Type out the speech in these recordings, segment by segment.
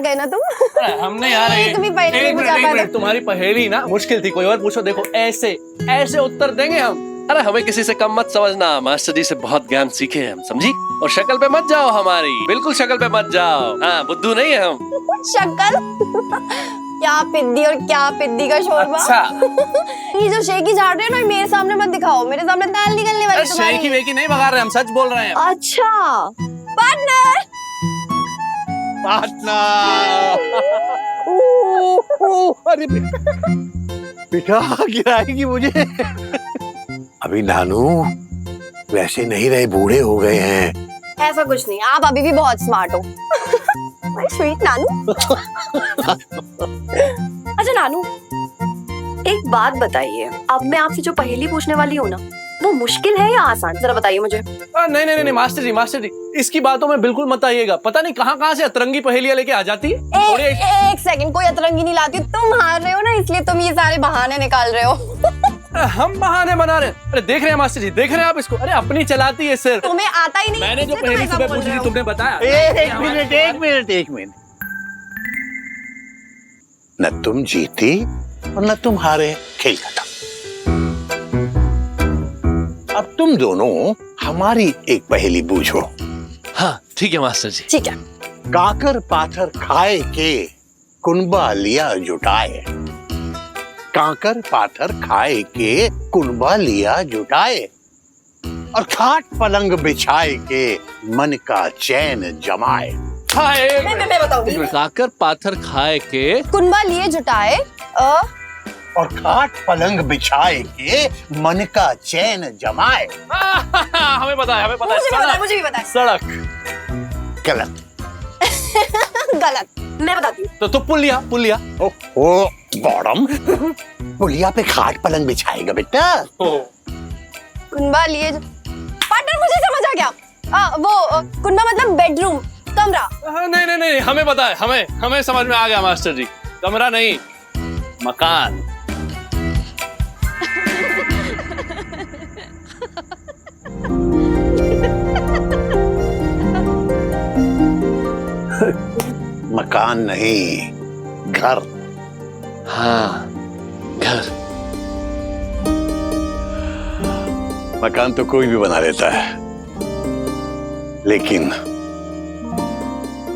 हार गए ना तुम। हमने यार तुम्हें पहले नहीं बुझा पाया। तुम्हारी पहेली ना मुश्किल थी, कोई और पूछो। देखो ऐसे ऐसे उत्तर देंगे हम। अरे हमें किसी से कम मत समझना, मास्टर जी से बहुत ज्ञान सीखे हैं हम, समझी? और शक्ल पे मत जाओ हमारी, बिल्कुल शक्ल पे मत जाओ। हाँ, बुद्धू नहीं है हम। शक्ल क्या पिद्दी और क्या पिद्दी का शोरबा। अच्छा। ये जो शेकी झाड़ रहे हो ना, मेरे सामने मत दिखाओ, मेरे सामने दाल निकलने वाली तुम्हारी। शेकी वेकी नहीं भगा रहे हम, सच बोल रहे हैं। अच्छा पार्टनर। अरे बेटा गिराएगी मुझे। अभी नानू वैसे नहीं रहे, बूढ़े हो गए हैं। ऐसा कुछ नहीं, आप अभी भी बहुत स्मार्ट हो। स्वीट नानू। अच्छा नानू, एक बात बताइए, अब मैं आपसे जो पहेली पूछने वाली हूँ ना, वो मुश्किल है या आसान, जरा बताइए मुझे। नहीं नहीं नहीं मास्टर जी, इसकी बातों में बिल्कुल मत आइएगा। पता नहीं कहाँ से अतरंगी पहेलियां लेके आ जाती है। एक सेकंड, कोई अतरंगी नहीं लाती, तुम हार रहे हो ना, इसलिए तुम ये सारे बहाने निकाल रहे हो। हम बहाने बना रहे हैं? अरे देख रहे हैं मास्टर जी, देख रहे हैं आप इसको? अरे अपनी चलाती है सिर। तुम्हें आता ही नहीं। मैंने जो पहेली सुबह पूछी थी तुमने बताया। एक मिनट। न तुम जीती और न तुम हारे, खेल खत्म। अब तुम दोनों हमारी एक पहेली बूझो। हाँ ठीक है मास्टर जी। ठीक है। काकर पाथर खाए के कुनबा लिया जुटाए। काकर पाथर खाए के कुनबा लिया जुटाए, और खाट पलंग बिछाए के मन का चैन जमाए। मैं बताऊंगी। काकर पाथर खाए के कुनबा लिए जुटाए, और खाट पलंग बिछाए के मन का चैन जमाए। हमें बताया। मुझे भी बताया। सड़क। गलत। गलत। मैं बताती हूँ। तो पुलिया। ओहो बॉडम, पुलिया पे खाट पलंग बिछाएगा बेटा। कुनबा लिए पार्टनर, मुझे समझ आ गया। वो कुनबा मतलब बेडरूम, कमरा। नहीं हमें पता है, हमें समझ में आ गया मास्टर जी। कमरा नहीं, मकान। मकान नहीं, घर। हाँ घर। मकान तो कोई भी बना लेता है, लेकिन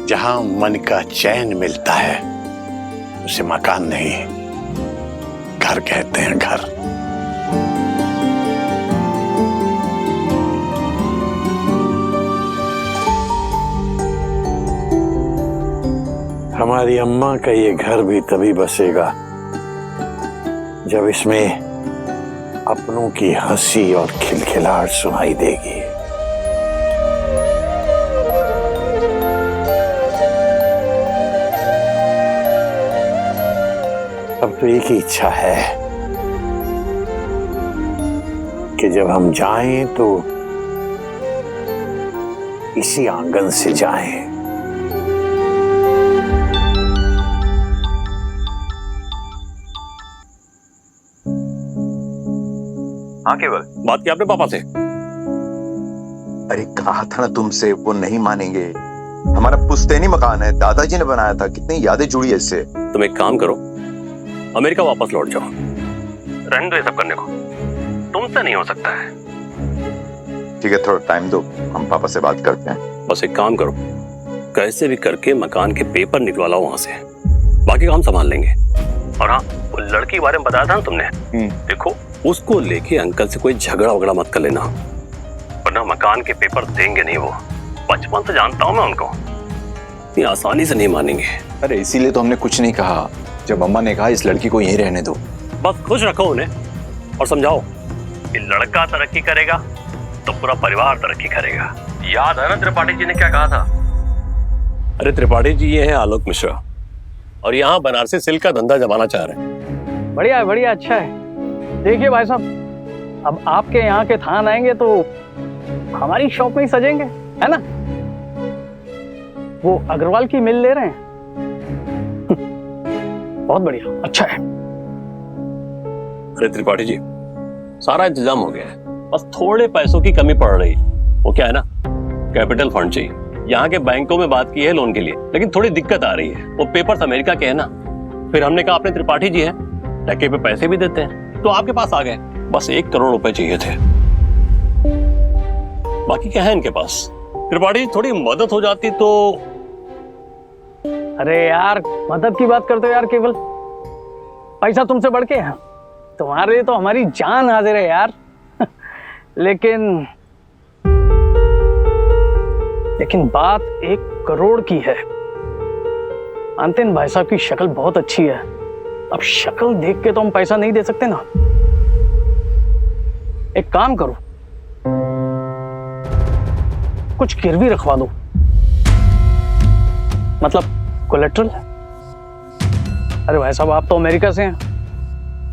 जहां मन का चैन मिलता है उसे मकान नहीं, घर कहते हैं, घर। हमारी अम्मा का ये घर भी तभी बसेगा जब इसमें अपनों की हंसी और खिलखिलाहट सुनाई देगी। अब तो एक ही इच्छा है कि जब हम जाएं तो इसी आंगन से जाएं। हाँ केवल, बात की आपने पापा से? अरे कहा था ना तुमसे, वो नहीं मानेंगे। हमारा पुश्तैनी मकान है, दादाजी ने बनाया था, कितनी यादें जुड़ी है इससे। तुम एक काम करो, अमेरिका वापस लौट जाओ, रहने दो ये सब करने को, तुमसे नहीं हो सकता है। ठीक है, थोड़ा टाइम दो, हम पापा से बात करते हैं। बस एक काम करो, कैसे भी करके मकान के पेपर निकलवा लाओ वहां से, बाकी काम संभाल लेंगे। और हाँ, वो लड़की के बारे में बताया था ना तुमने, देखो उसको लेके अंकल से कोई झगड़ा वगड़ा मत कर लेना, वरना मकान के पेपर देंगे नहीं वो। बचपन से जानता हूं मैं उनको, इतनी आसानी से नहीं मानेंगे। अरे इसीलिए तो हमने कुछ नहीं कहा जब अम्मा ने कहा इस लड़की को यहीं रहने दो। बस खुश रखो उन्हें और समझाओ कि लड़का तरक्की करेगा तो पूरा परिवार तरक्की करेगा। याद है ना त्रिपाठी जी ने क्या कहा था? अरे त्रिपाठी जी ये हैं आलोक मिश्रा, और यहाँ बनारसी सिल्क का धंधा जमाना चाह रहे हैं। बढ़िया है, बढ़िया, अच्छा है। देखिए भाई साहब, अब आपके यहाँ के थान आएंगे तो हमारी शॉप में ही सजेंगे, है ना? वो अग्रवाल की मिल ले रहे हैं। बहुत बढ़िया, अच्छा है। अरे त्रिपाठी जी, सारा इंतजाम हो गया है, बस थोड़े पैसों की कमी पड़ रही। वो क्या है ना, कैपिटल फंड चाहिए। यहाँ के बैंकों में बात की है लोन के लिए, लेकिन थोड़ी दिक्कत आ रही है। वो पेपर्स अमेरिका के हैं ना। फिर हमने कहा अपने त्रिपाठी जी हैं, टके पे पैसे भी देते हैं, तो आपके पास आ गए। बस 1 करोड़ रुपए चाहिए थे, बाकी क्या है इनके पास। त्रिपाठी जी थोड़ी मदद हो जाती तो। अरे यार, मदद की बात करते हो यार। केवल पैसा तुमसे बढ़ के है, तुम्हारे लिए तो हमारी जान हाजिर है यार। लेकिन बात 1 करोड़ की है। मानते हैं भाई साहब की शक्ल बहुत अच्छी है, अब शक्ल देख के तो हम पैसा नहीं दे सकते ना। एक काम करो, कुछ गिरवी रखवा दो, मतलब कोलेट्रल। अरे भाई साहब, आप तो अमेरिका से हैं,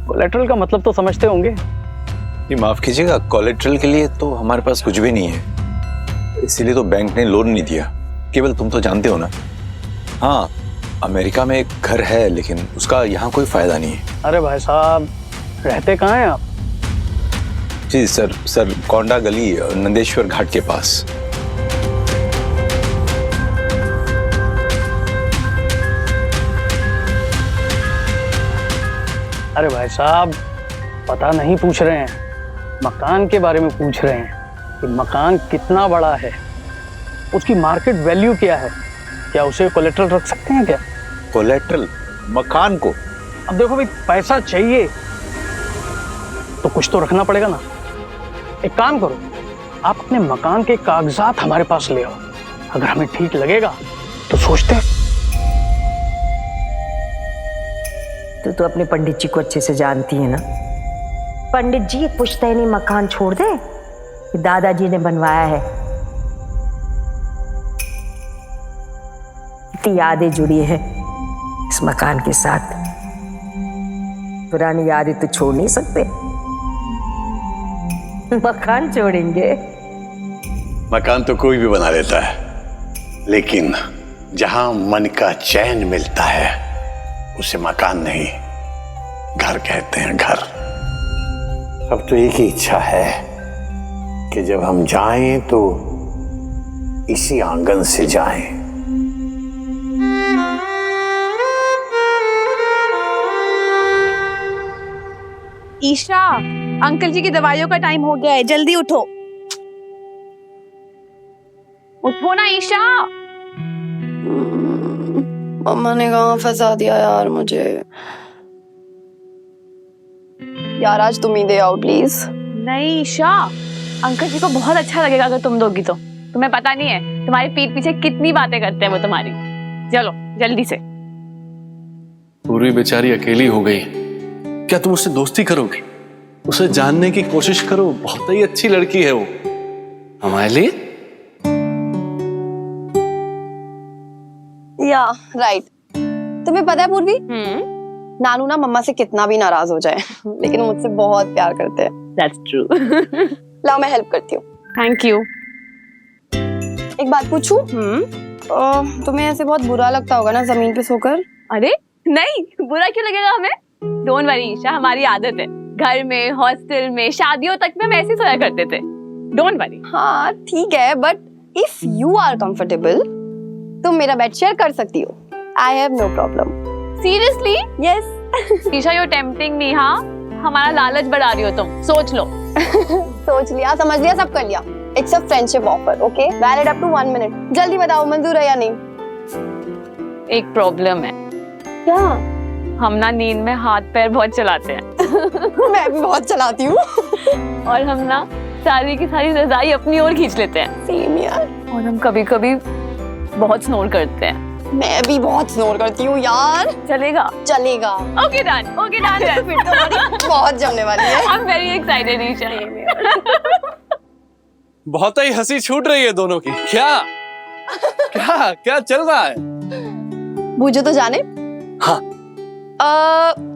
कोलेट्रल का मतलब तो समझते होंगे। ये माफ कीजिएगा, कोलेट्रल के लिए तो हमारे पास कुछ भी नहीं है, इसीलिए तो बैंक ने लोन नहीं दिया। केवल तुम तो जानते हो ना। हाँ, अमेरिका में एक घर है, लेकिन उसका यहाँ कोई फायदा नहीं है। अरे भाई साहब, रहते कहाँ हैं आप? जी सर, कोंडा गली, नंदेश्वर घाट के पास। अरे भाई साहब, पता नहीं पूछ रहे हैं, मकान के बारे में पूछ रहे हैं कि मकान कितना बड़ा है, उसकी मार्केट वैल्यू क्या है, क्या उसे कोलेट्रल रख सकते हैं क्या? कोलेट्रल मकान को? अब देखो भाई, पैसा चाहिए तो कुछ तो रखना पड़ेगा ना। एक काम करो, आप अपने मकान के कागजात हमारे पास ले आओ, अगर हमें ठीक लगेगा तो सोचते हैं। तो अपने पंडित जी को अच्छे से जानती है ना। पंडित जी एक पुश्तैनी मकान छोड़ दे, दादाजी ने बनवाया है। इतनी यादें जुड़ी है इस मकान के साथ, पुरानी यादें तो छोड़ नहीं सकते। मकान छोड़ेंगे? मकान तो कोई भी बना लेता है, लेकिन जहां मन का चैन मिलता है उसे मकान नहीं, घर कहते हैं, घर। अब तो एक ही इच्छा है कि जब हम जाएं तो इसी आंगन से जाएं। ईशा, अंकल जी की दवाइयों का टाइम हो गया है, जल्दी उठो। उठो ना ईशा। मम्मा ने कहाँ फंसा दिया यार मुझे। यार आज तुम ही दे आओ प्लीज। नहीं ईशा, अंकल जी को बहुत अच्छा लगेगा अगर तुम दोगी तो। तुम्हें पता नहीं है तुम्हारी पीठ पीछे कितनी बातें करते हैं वो तुम्हारी। चलो जल्दी से। पूरी बेचारी अकेली हो गई, क्या तुम उससे दोस्ती करोगी? उसे जानने की कोशिश करो, बहुत ही अच्छी लड़की है वो हमारे लिए। या राइट। तुम्हें पता है पूर्वी, नानू ना मम्मा से कितना भी नाराज हो जाए लेकिन मुझसे बहुत प्यार करते हैं। That's true. लाओ मैं हेल्प करती हूँ। Thank you. एक बात पूछूं? तुम्हें ऐसे बहुत बुरा लगता होगा ना जमीन पे सोकर? अरे नहीं, बुरा क्यों लगेगा हमें? डोंट वरी ईशा, हमारी आदत है। घर में, हॉस्टल में, शादियों तक में हम ऐसे सोया करते थे। Don't worry. हाँ ठीक है, but if you are comfortable तुम मेरा बेड शेयर कर सकती हो। I have no problem. Seriously? Yes. Isha you tempting me. हाँ, हमारा लालच बढ़ा रही हो तुम। सोच लो। सोच लिया, समझ लिया, सब कर लिया। It's a friendship offer, okay? Valid up to 1 minute. जल्दी बताओ मंजूर है या नहीं? एक प्रॉब्लम है। क्या? हम ना नींद में हाथ पैर बहुत चलाते हैं। मैं भी बहुत चलाती हूँ। और हम ना सारी की सारी रजाई अपनी ओर खींच लेते हैं। सेम यार। और हम कभी कभी बहुत स्नोर करते हैं। मैं भी बहुत स्नोर करती हूँ यार। चलेगा? चलेगा। Okay done, okay done. फिर तो हमारी बहुत जमने वाली है। I am very excited Isha. बहुत ही हंसी छूट रही है दोनों की। क्या क्या क्या चल रहा है? बूझो तो जाने। हाँ।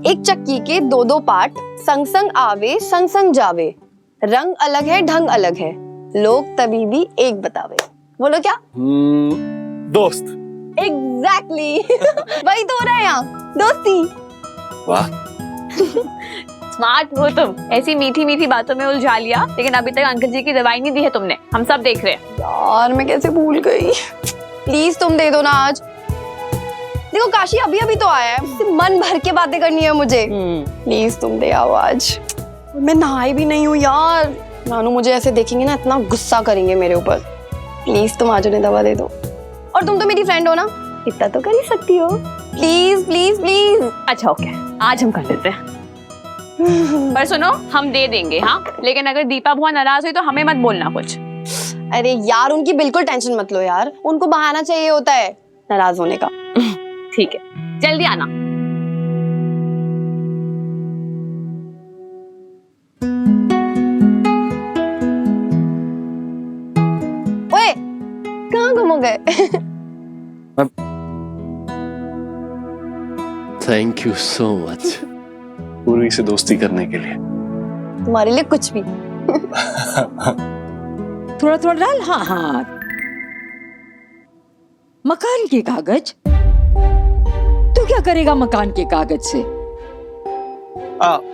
एक चक्की के 2-2 पार्ट, संग संग आवे संग संग जावे, रंग अलग है ढंग अलग है, लोग तभी भी एक बतावे। बोलो क्या? दोस्त। एग्जैक्टली। वही तो हो रहा है यहाँ, दोस्ती। वाह। स्मार्ट हो तुम। ऐसी मीठी मीठी बातों में उलझा लिया, लेकिन अभी तक अंकल जी की दवाई नहीं दी है तुमने। हम सब देख रहे हैं। यार मैं कैसे भूल गई। प्लीज तुम दे दो ना आज। देखो काशी अभी अभी तो आया है, उससे मन भर के बातें करनी है मुझे। प्लीज तुम दे आओ आज। मैं नहाई भी नहीं हूँ यार, नानू मुझे ऐसे देखेंगे ना इतना गुस्सा करेंगे मेरे ऊपर। प्लीज तुम आज उन्हें दवा दे दो। और तुम तो मेरी फ्रेंड हो ना, इतना तो कर ही सकती हो। Please please please. अच्छा ओके, आज हम कर देते हैं। पर सुनो, हम दे देंगे हाँ, लेकिन अगर दीपा बुआ नाराज हुई तो हमें मत बोलना कुछ। अरे यार उनकी बिल्कुल टेंशन मत लो यार, उनको बहाना चाहिए होता है नाराज होने का। ठीक है, जल्दी आना। ओए कहाँ गुम हो गए? थैंक यू सो मच पूरी से दोस्ती करने के लिए। तुम्हारे लिए कुछ भी। थोड़ा थोड़ा डाल। हाँ हाँ, मकान के कागज? तू क्या करेगा मकान के कागज से?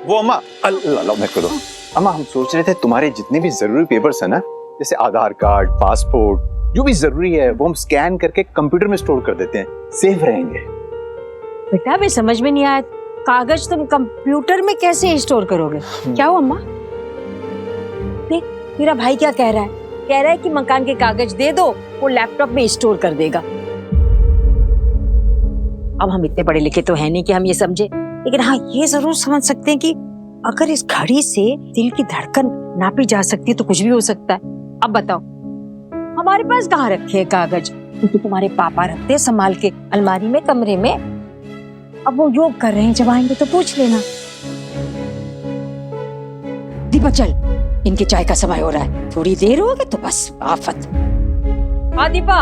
वो अम्मा, लो मेरे को दो। अम्मा हम सोच रहे थे तुम्हारे जितने भी जरूरी पेपर्स है ना, जैसे आधार कार्ड, पासपोर्ट, जो भी जरूरी है वो हम स्कैन करके कंप्यूटर में स्टोर कर देते हैं, सेफ रहेंगे। बेटा मैं समझ में नहीं आया, कागज तुम कंप्यूटर में कैसे स्टोर करोगे? क्या हुआ अम्मा? देख मेरा भाई क्या कह रहा है, कह रहा है कि मकान के कागज दे दो, वो लैपटॉप में स्टोर कर देगा। अब हम इतने पढ़े लिखे तो है नहीं कि हम ये समझे, लेकिन हाँ ये जरूर समझ सकते हैं कि अगर इस घड़ी से दिल की धड़कन नापी जा सकती है तो कुछ भी हो सकता है। अब बताओ हमारे पास कहाँ रखे हैं कागज? तो तुम्हारे पापा रखते हैं संभाल के अलमारी में, कमरे में। अब वो योग कर रहे हैं, जब आएंगे तो पूछ लेना। दीपा चल, इनके चाय का समय हो रहा है, थोड़ी देर हो गई तो बस आफत। हाँ दीपा।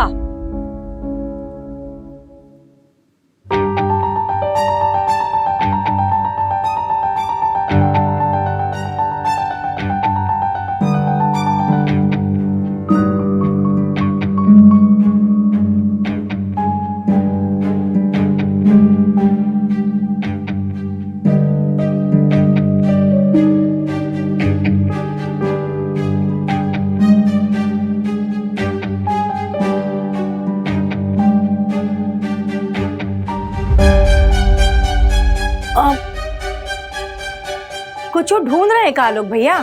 कुछ ढूंढ रहे हैं का आलोक भैया?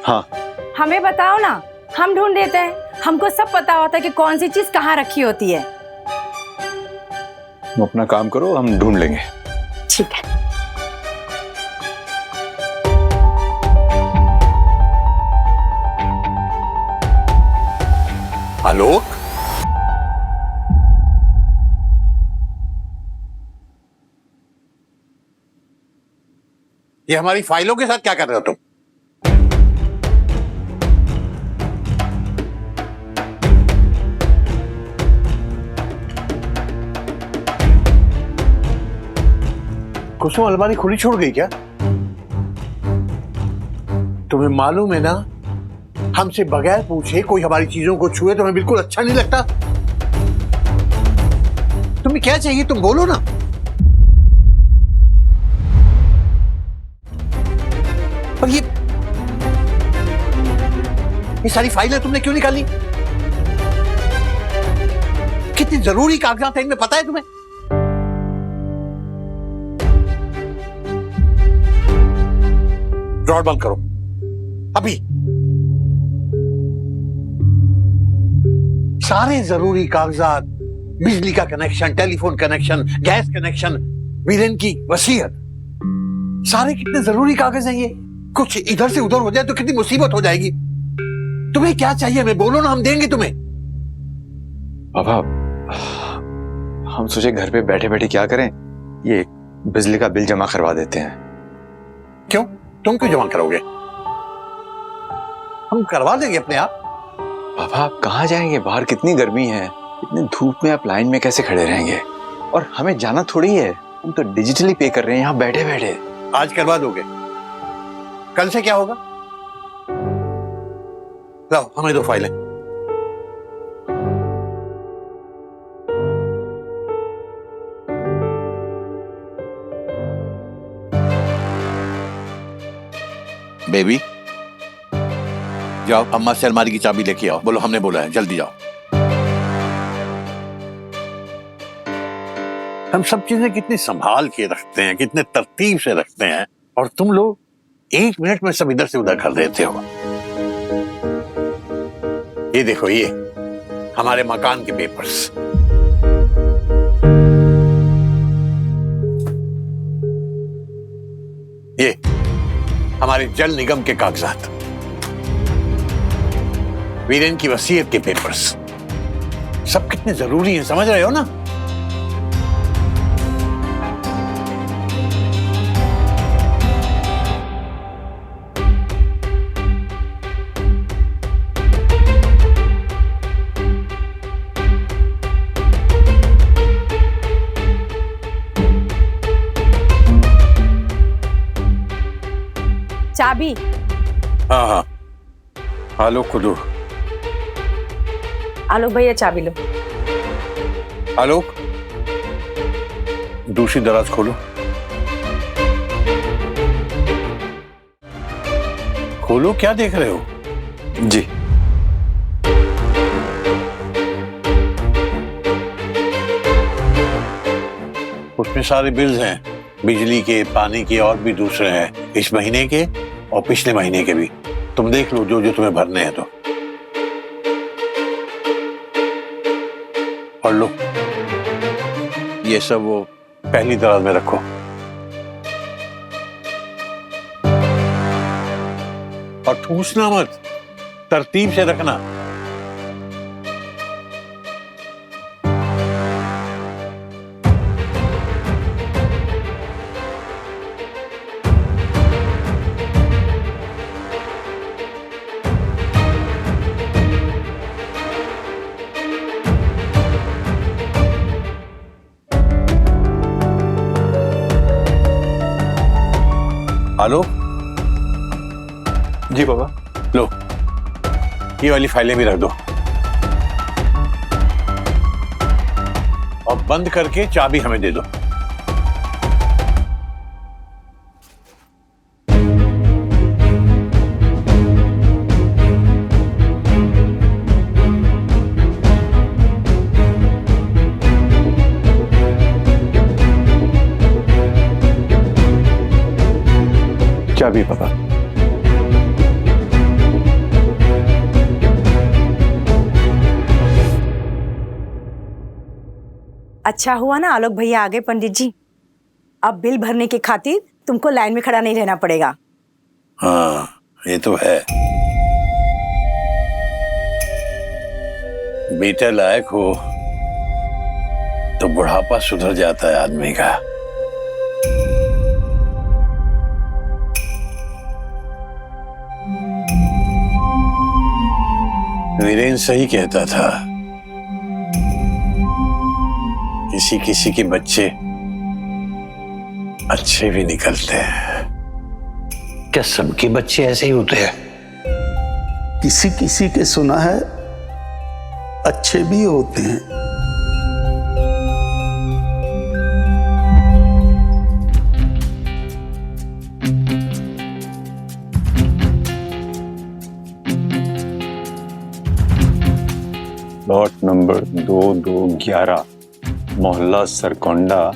हाँ हमें बताओ ना, हम ढूंढ देते हैं। हमको सब पता होता है कि कौन सी चीज कहाँ रखी होती है। तुम अपना काम करो, हम ढूंढ लेंगे। ठीक है। आलोक, ये हमारी फाइलों के साथ क्या कर रहे हो तुम? कुसुम अलमारी खुली छोड़ गई क्या? तुम्हें मालूम है ना, हमसे बगैर पूछे कोई हमारी चीजों को छुए तो हमें बिल्कुल अच्छा नहीं लगता। तुम्हें क्या चाहिए तुम बोलो ना। और ये सारी फाइलें तुमने क्यों निकाली? कितनी जरूरी कागजात हैं इनमें, पता है तुम्हें? ड्रॉर बंद करो अभी। सारे जरूरी कागजात, बिजली का connection, telephone connection, gas connection, Viren की वसीयत, सारे कितने जरूरी कागज हैं ये। कुछ इधर से उधर हो जाए तो कितनी मुसीबत हो जाएगी। तुम्हें क्या चाहिए हमें बोलो ना, हम देंगे तुम्हें। पापा हम सोचे घर पे बैठे बैठे क्या करें, ये बिजली का बिल जमा करवा देते हैं। क्यों? तुम क्यों जमा करोगे? हम करवा देंगे अपने आप। पापा आप कहाँ जाएंगे, बाहर कितनी गर्मी है, इतनी धूप में आप लाइन में कैसे खड़े रहेंगे? और हमें जाना थोड़ी है, हम तो डिजिटली पे कर रहे हैं यहाँ बैठे बैठे। आज करवा दोगे, कल से क्या होगा? लाओ हमें दो फाइलें। बेबी जाओ, अम्मा से अलमारी की चाबी लेके आओ। बोलो हमने बोला है, जल्दी जाओ। हम सब चीजें कितनी संभाल के रखते हैं, कितने तरतीब से रखते हैं, और तुम लोग 1 मिनट में सब इधर से उधर कर देते हो। ये देखो, ये हमारे मकान के पेपर्स। ये हमारे जल निगम के कागजात, वीरेन की वसीयत के पेपर्स। सब कितने जरूरी हैं, समझ रहे हो ना? चाबी। हाँ हाँ, आलोक को दो। आलोक भैया चाबी लो। आलोक, दूसरी दराज खोलो। खोलो, क्या देख रहे हो? जी। उसमें सारे बिल्स हैं, बिजली के, पानी के, और भी दूसरे हैं, इस महीने के और पिछले महीने के भी। तुम देख लो जो जो तुम्हें भरने हैं तो। पढ़ लो। ये सब वो पहली दराज में रखो। और ठूसना मत, तरतीब से रखना। आलोक। जी बाबा। लो, ये वाली फाइलें भी रख दो, और बंद करके चाबी हमें दे दो। चाबी बाबा। अच्छा हुआ ना आलोक भैया आ गए पंडित जी। अब बिल भरने के खातिर तुमको लाइन में खड़ा नहीं रहना पड़ेगा। हाँ, ये तो है। बेटा लायक हो तो बुढ़ापा सुधर जाता है आदमी का। वीरेन सही कहता था, किसी किसी के बच्चे अच्छे भी निकलते हैं। क्या सबके बच्चे ऐसे ही होते हैं? किसी किसी के सुना है अच्छे भी होते हैं। प्लॉट नंबर 2211, मोहल्ला सरकोंडा,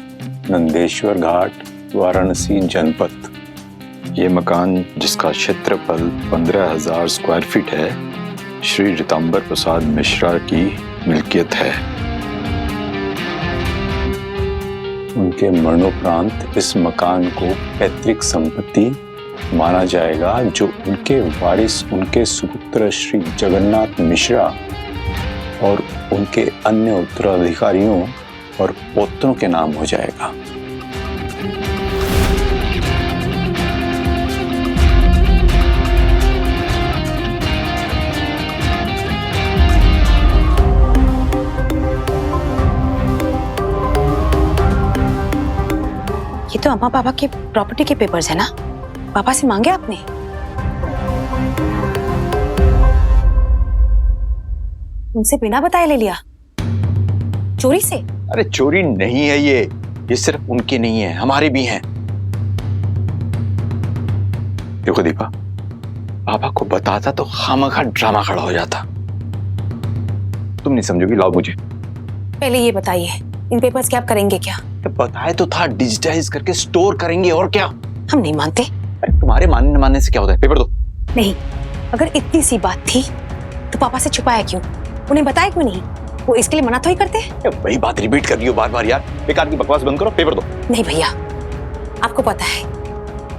नंदेश्वर घाट, वाराणसी जनपद। ये मकान जिसका क्षेत्रफल 15,000 स्क्वायर फीट है, श्री ऋतांबर प्रसाद मिश्रा की मिल्कियत है। उनके मरणोपरांत इस मकान को पैतृक संपत्ति माना जाएगा, जो उनके वारिस उनके सुपुत्र श्री जगन्नाथ मिश्रा और उनके अन्य उत्तराधिकारियों और पोत्रों के नाम हो जाएगा। ये तो अम्मा पापा के प्रॉपर्टी के पेपर्स है ना? पापा से मांगे आपने? उनसे बिना बताए ले लिया? चोरी से? अरे चोरी नहीं है ये सिर्फ उनकी नहीं है, हमारी भी हैं। देखो दीपा, पापा को बताता तो खामखा ड्रामा खड़ा हो जाता। तुम नहीं समझोगी, लाओ मुझे। पहले ये बताइए, इन पेपर्स के आप करेंगे क्या? बताए तो था, डिजिटाइज करके स्टोर करेंगे और क्या। हम नहीं मानते। अरे तुम्हारे मानने न मानने से क्या होता है, पेपर दो। नहीं, अगर इतनी सी बात थी तो पापा से छुपाया क्यों? उन्हें बताया क्यों नहीं? वो इसके लिए मना तो ही करते। वही बात रिपीट कर रही हो बार बार यार, बेकार की बकवास बंद करो, पेपर दो। नहीं भैया, आपको पता है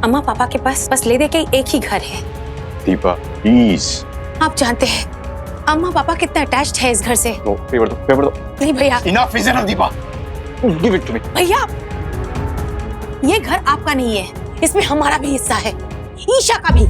अम्मा पापा के पास बस ले दे के एक ही घर है। दीपा प्लीज। आप जानते हैं अम्मा पापा कितना अटैच्ड है इस घर से। पेपर दो, पेपर दो। नहीं भैया। Enough is enough Deepa, give it to me. भैया, ये घर आपका नहीं है, इसमें हमारा भी हिस्सा है, ईशा का भी।